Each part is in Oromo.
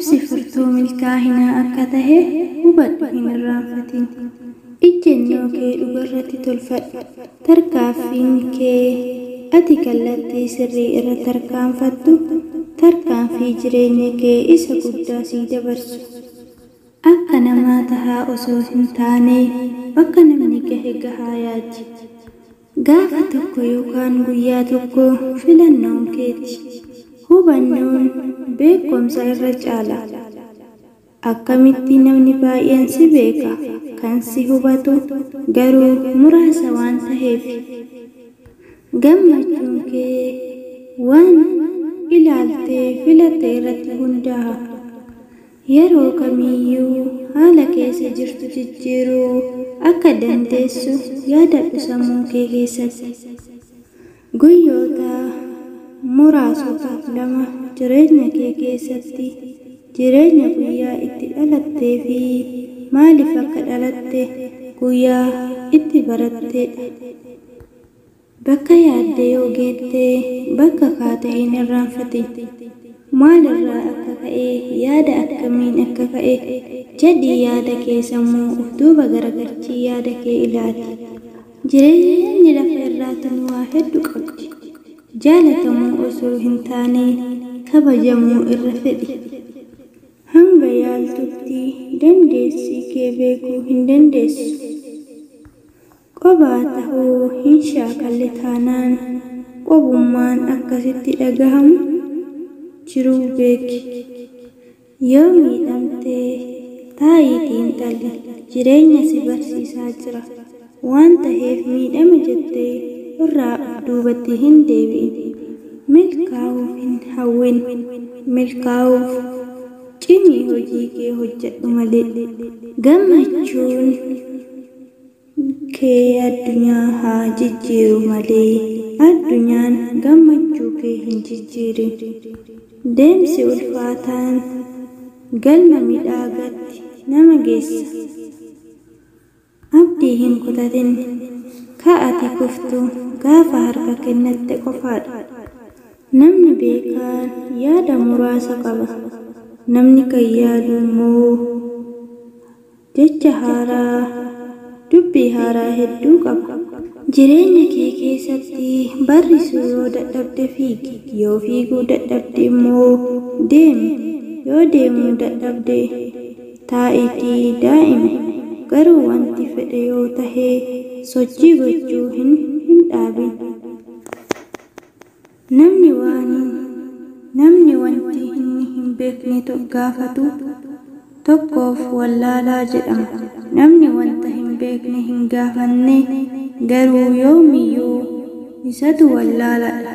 obsi furtuu milkaa'inaa akka tahe hubadhu hin irraanfatin. Ijjennoo kee dhugarratti tolfadhu. Tarkaanfiin kee ati kallattii sirrii irra tarkaanfattu tarkaanfii jireenya kee isa guddaa sii dabarsu. Akka namaa tahaa osoo hin taane bakka namni gahe gahaa yaadi. Gaafa tokko yookaan guyyaa tokko filannoon keeti. Hubannoon beekumsa irra caala. Akkamitti namni baay'een si beeka kan si hubatu garuu muraasa waan taheef. Gammachuun kee waan ilaaltee filatte irratti hundaa'a. Yeroo kamiyyuu haala keessa jirtu jijjiiruu akka dandeessu yaadadhu sammuu kee keessatti. Guyyoota muraasota lama jireenya kee keessatti jireenya guyyaa itti dhalattee fi maaliif akka dhalatte guyyaa itti barattedha. Bakka yaaddee yoo geettee bakka kaate hin irraanfatin. Maalirraa akka ka'e yaada akkamiin akka ka'e jedhii yaada kee sammuu of duuba garagalchii yaada kee ilaali. Jireenyi lafa irraa tan waa hedduu qabdi. Jaalatamuu osoo hin taane kabajamuu irra fedhi. Hanga yaaltutti dandeessii kee beekuu hin dandeessu. Qobaa tahuu hin shaakalle taanaan qobummaan akkasitti dhagahamu jiruu beeki. Yoo miidhamtee taayitiin dhalli jireenya si barsiisaa jira waan taheef miidhama jettee irraa duubatti hin deebi'in. Milkaa'uuf hin hawwin. Milkaa'uuf cimii hojii kee hojjedhu malee. Gammachuun kee addunyaa haa jijjiiru malee addunyaan gammachuu kee hin jijjiirin. Deemsi ulfaataan galma midhaagaatti nama geessa. Abdii hin kutatin. Ka'ati kuftu gaafa harka kennatte qofaadha. Namni beekaan yaada muraasa qaba. Namni kan yaadu immoo jecha haaraa dubbii haaraa hedduu qaba. Jireenya kee keessatti barrisuu yoo dadhabde fiigi. Yoo fiiguu dadhabde immoo deemi. Yoo deemuu dadhabde taa'itii daa'imi. Garuu wanti fedhe yoo tahe sochii gochuu hin dhaabin. Namni wanti inni hin beekne gaafatu tokkoof wallaalaa jedhama. Namni wanta hin beekne hin gaafanne garuu yoomiyyuu isatu wallaaladha.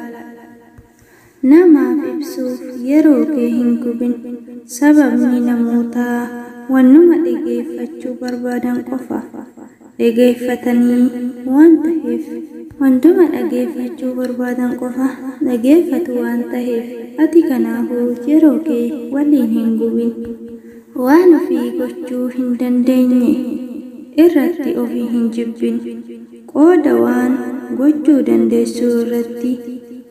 Namaaf ibsuuf yeroo kee hin gubin. Sababni namootaa wannuma dhageeffachuu barbaadan qofa dhageeffatanii waan taheef. Wantuma dhageeffachuu barbaadan qofa dhageeffatu waan taheef ati kanaafuu yeroo kee waliin hin gubin. Waan ofii gochuu hin dandeenye irratti ofii hin jibbin. Qooda waan gochuu dandeessuu irratti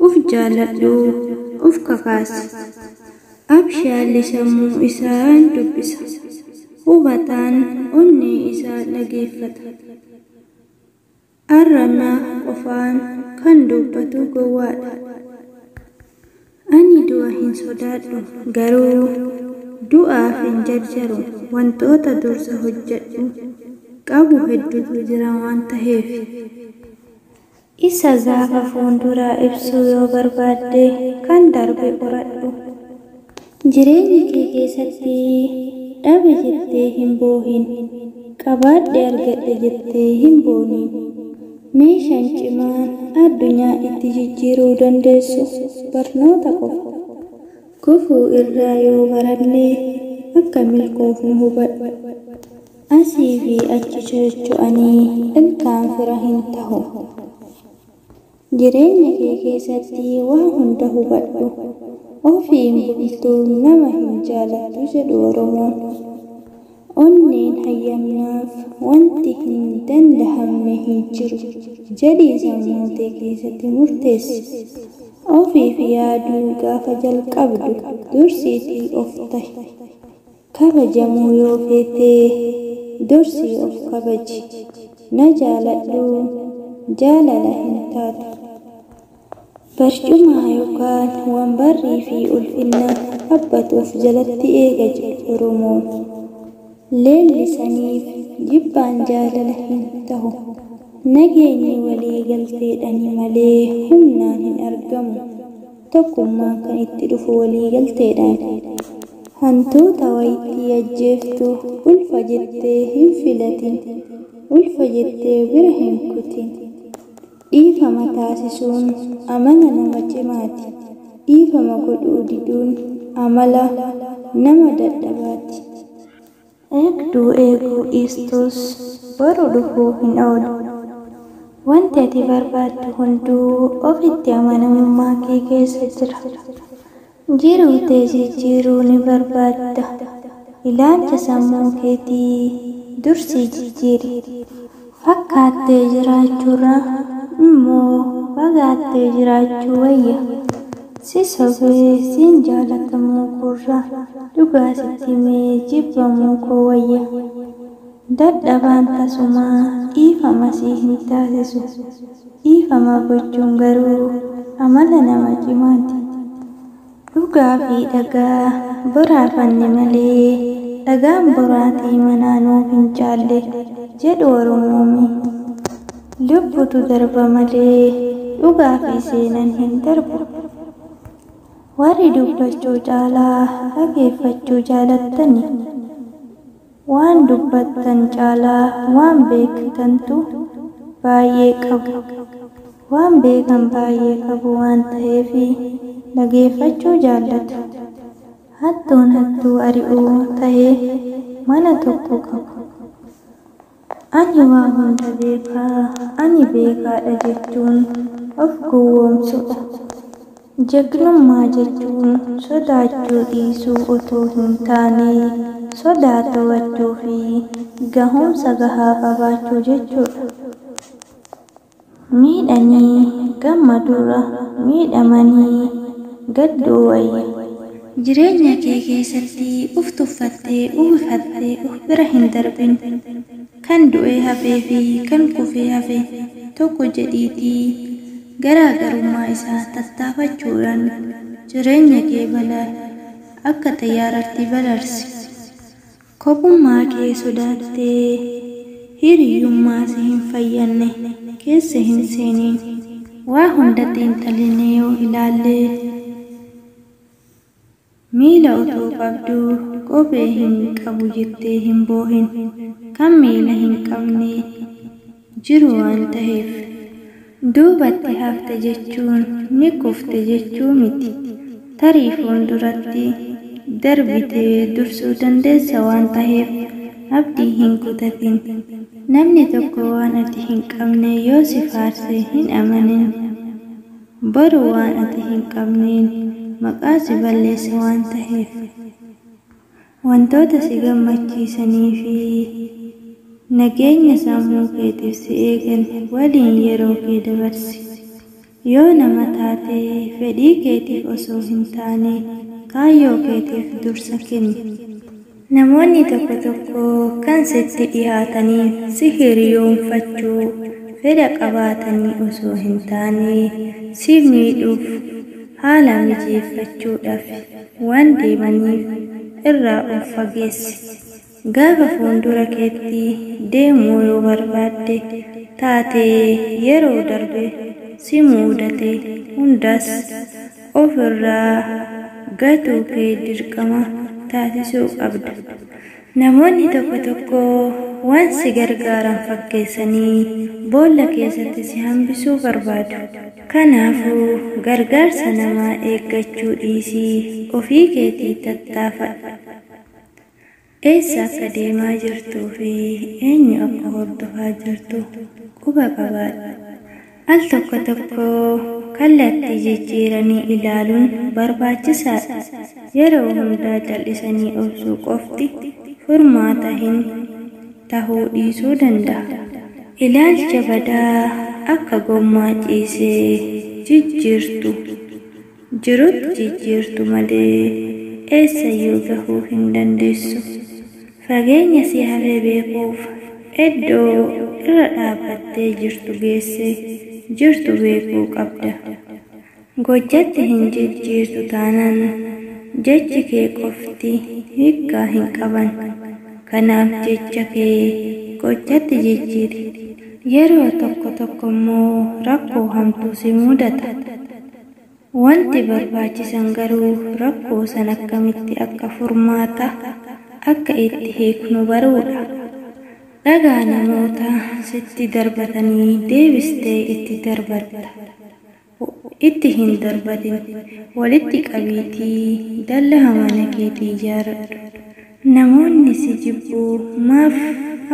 uf jaaladhu, uf kakaasi. Abshaalli sammuu isaa dubbisa. Hubataan onnee isaa dhageeffata. Arrabni qofaan kan dubbatu gowwaadha. Ani du'a hin sodaadhu garuu du'aaf hin jarjaru. Wantoota dursa hojjedhu qabu hedduutu jira waan taheef. Isa gaafa fuulduraa ibsuu yoo barbaadde kan darbe qoradhu. Jireenya kee keessatti dhabe jettee hin boohin. Qabaadhe argadhe jettee hin boonin. Meeshaan cimaan addunyaa itti jijjiiruu dandeessu barnoota qofa. Kufuu irraa yoo baranne akka milkoofnu hubadhu. Asii fi achi socho'anii ilkaan fira hin tahu. Jireenya kee keessatti waa hunda hubadhu. Ofiin bultuun nama hin jaalattu jedhu Oromoon. Onneen hayyamnaaf wanti hin dandahamne hin jiru jedhii sammuu kee keessatti murteessi. Ofiif yaaduu gaafa jalqabdu dursiitii of tahi. kabajamuu yoo feete dursii of kabaji. Na jaaladhu jaalala hin taatu. Barcuma yookaan wambarrii fi ulfinna abbatuuf jalatti eega jedhu Oromoon. Leellisaniif jibbaan jaalala hin ta'u. Nageenyi walii galteedhani malee humnaan hin argamu. Tokkummaan kan itti dhufu walii galteedhaan. Hantuuta wayitii ajjeeftu ulfa jettee hin filatin. Ulfa jettee bira hin kutin. Dhiifama taasisuun amala nama cimaati. Dhiifama godhuu diduun amala nama dadhabaati. Eegduu eeguu dhiistus boru dhufuu hin oolu. Wanti ati barbaaddu hunduu ofitti amanamummaa kee keessa jira. Jiruu tee jijjiiruu ni barbaadda. Ilaalcha sammuu keetii dursii jijjiiri. Fakkaattee jiraachuurra immoo fagaattee jiraachuu wayya. Si sobee siin jaalatamuu gurra dhugaa sitti himee jibbamuu koo wayya. Dadhabaan tasumaa dhiifama sii hin taasisu. Dhiifama gochuun garuu amala nama cimaati. Dhugaa fi dhagaa boraafanne malee dhagaan boraatii manaanuuf hin caalle jedhu Oromoomi. Lubbutu darba malee dhugaa fi seenan hin darbu. Warri dubbachuu caalaa dhageeffachuu jaalattani. Waan dubbattan caalaa waan beektantu baay'ee qabu. Waan beekan baay'ee qabu waan ta'eef dhageeffachuu jaallatu. Hattuun hattuu ari'uu ta'ee mana tokko qabu. Ani waa hunda beekaa, ani beekaadha jechuun of gowwoomsudha. Jagnummaa jechuun sodaachuu dhiisuu otoo hin taane sodaa to'achuu fi gahumsa gahaa qabaachuu jechuudha. Miidhanii gammaduura miidhamanii gadduu wayya. Jireenya kee keessatti uf tuffattee uwwifattee uf bira hin darbin. Kan du'ee hafee fi kan kufee hafe tokko jedhiitii garaagarummaa isaa tattaafachuudhaan jireenya kee balaa akka xayyaaratti balarsi. Kophummaa kee sodaattee hiriyyummaa si hin fayyanne keessa hin seeniin. Waa hunda xiinxaline yoo ilaalle miila otoo qabduu kophee hin qabu jettee hin boohin. Kan miila hin qabne jiru waan ta'eef duubatti hafte jechuun ni kufte jechuu miti. Tarii fuulduratti darbitee dursuu dandeessa waan ta'eef abdii hin kutatin. Namni tokko waan ati hin qabne yoo si faarse hin amanin. Boru waan ati hin qabneen maqaa si balleessa waan ta'eef. Wantoota si gammachiisanii fi nageenya sammuu keetiif si eegan waliin yeroo kee dabarsi. Yoo nama taate fedhii keetiif osoo hin taane kaayyoo keetiif dursa kenni. Namoonni tokko tokko kan sitti dhihaatanii si hiriyoonfachuu fedha qabaatanii osoo hin taane si miidhuuf haala mijeeffachuudhaaf waan deemaniif irraa of fageessi. Gaafa fuuldura keetti deemuu yoo barbaadde taate yeroo darbe si mudate hundas ofirraa gatuu kee dirqama taasisuu qabda. Namoonni tokko tokko waan si gargaaran fakkeessanii boolla keessatti si hambisuu barbaadu. Kanaafuu gargaarsa namaa eeggachuu dhiisii ofii keetii tattaafadhu. Eessa akka deemaa jirtuu fi eenyu akka hordofaa jirtu quba qabaadhu. Al tokko tokko kallattii jijjiiranii ilaaluun barbaachisaadha. Yeroo hundaa jal'isanii obsuu qofti furmaata hin tahuu dhiisuu danda'a. Ilaalcha badaa akka gommaa ciisee jijjiirtu jirutti jijjiirtu malee eessayyuu gahuu hin dandeessu. Fageenya si hafee beekuuf iddoo irra dhaabbattee jirtu beekuu qabda. Gojjatti hin jijjiirtu taanaan jechi kee qofti hiikkaa hin qaban. Kanaaf jecha kee gojjatti jijjiiri. Yeroo tokko immoo rakkoo hamtuu si mudata. Wanti barbaachisan garuu rakkoo san akkamitti akka furmaata akka itti hiiknu baruudha. Dhagaa namoota sitti darbatanii deebistee itti darbatta. Itti hin darbatin walitti qabiitii dallaa mana keetii ijaaradhu. Namoonni si jibbuu maaf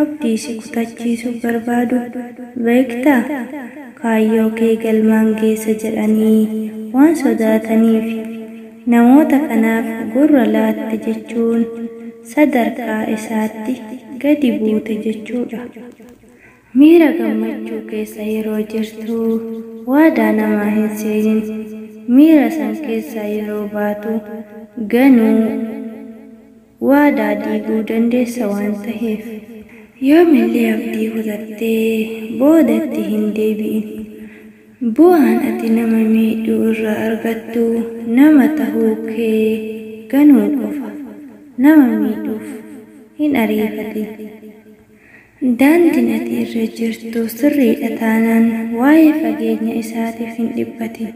abdii si kutachiisuu barbaadu beektaa? Kaayyoo kee galmaan geessa jedhanii waan sodaataniif. Namoota kanaaf gurra laatte jechuun sadarkaa isaatti gadi buute jechuudha. Miira gammachuu keessa yeroo jirtu waadaa namaa hin seenin. Miira san keessa yeroo baatu ganuu waadaa diiguu dandeessa waan ta'eef. Yoomillee abdii kutattee boodatti hin deebi'in. Bu'aan ati nama miidhuu irraa argattu nama tahuu kee ganuu qofa. Nama miidhuuf hin ariifatin. Daandiin ati irra jirtu sirriidha taanaan waa'ee fageenya isaatiif hin dhiphatin.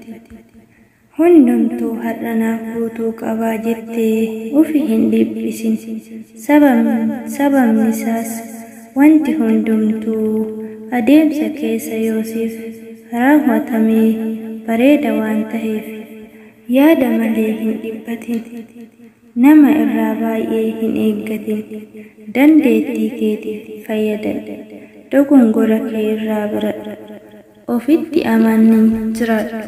Hundumtuu har'a naaf guutuu qabaa jettee ufi hin dhiphisin. Sababni isaas wanti hundumtuu adeemsa keessa yoosiif raawwatamee bareeda waan ta'eef yaada malee hin dhiphatin. Nama irraa baay'ee hin eeggatin. Dandeettii keetiif fayyadadhu. Dogongora kee irraa baradhu. Ofitti amanin jiraadhu.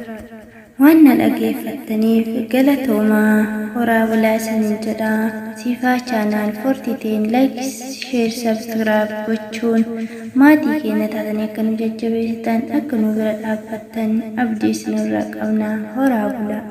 Waan na dhageeffattaniif galatoomaa. Horaa bulaa isiniin jedhaa. Siifaa chaanaal fortiteen like, share, subscribe gochuun maatii keenya taatanii akka nu jajjabeessitan akka nu bira dhaabbattan abdii isinirraa qabna. Horaa bulaa.